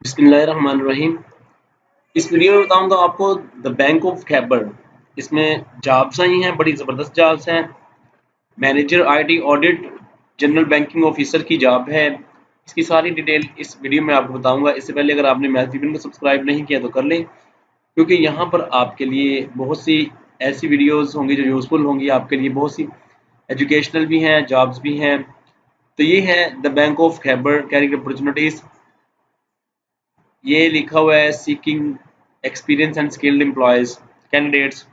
बिस्मिल्लाहिर्रहमानिर्रहीम। इस वीडियो में बताऊंगा आपको द बैंक ऑफ खैबर। इसमें जॉब्स आई हैं, बड़ी ज़बरदस्त जॉब्स हैं। Manager IT audit, general banking officer की जॉब है। इसकी सारी डिटेल इस वीडियो में आपको बताऊंगा। इससे पहले अगर आपने मैथ वीडियो को सब्सक्राइब नहीं किया तो कर लें, क्योंकि यहाँ पर आपके लिए बहुत सी ऐसी वीडियोस होंगी जो यूज़फुल होंगी आपके लिए। बहुत सी एजुकेशनल भी हैं, जॉब्स भी हैं। तो ये है the bank of Khyber career opportunities. ये लिखा हुआ है seeking experience and skilled employees candidates.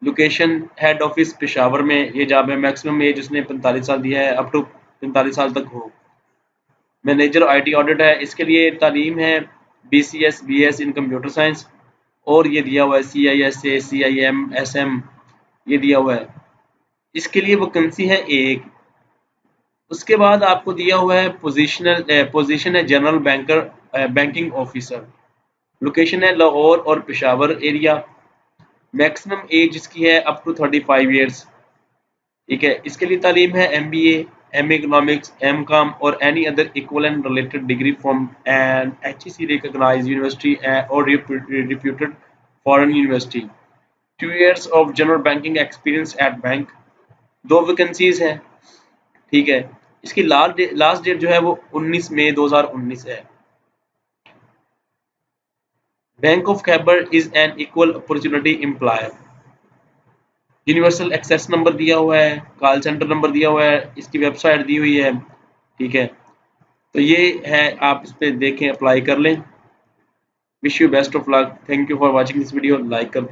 Location head office Peshawar में ये जॉब है। मैक्सिमम एज उसने 45 साल दिया है, अप टू 45 साल तक हो। मैनेजर आईटी ऑडिट है। इसके लिए तालीम है BCS BS in computer science, और ये दिया हुआ है CISA CIM SM, ये दिया हुआ है। इसके लिए वैकेंसी है एक। उसके बाद आपको दिया हुआ है पोजीशन है जनरल बैंकिंग ऑफिसर। लोकेशन है लाहौर और पेशावर एरिया। मैक्सिमम एज इसकी है अप टू 35 ईयर्स। ठीक है। इसके लिए तालीम है MBA, MA इकोनॉमिक्स, MCOM और any other equivalent related degree from an HEC recognised university और reputed foreign university. 2 years of general banking experience at bank. दो वैकेंसीज हैं। ठीक है। इसकी लास्ट डेट जो है वो 19 मई 2019 है। Bank of Khyber is an equal opportunity employer. Universal access number दिया हुआ है, कॉल सेंटर नंबर दिया हुआ है, इसकी वेबसाइट दी हुई है। ठीक है। तो ये है, आप इस पे देखें, अप्लाई कर लें। Wish you best of luck. Thank you for watching this video. Like कर दें।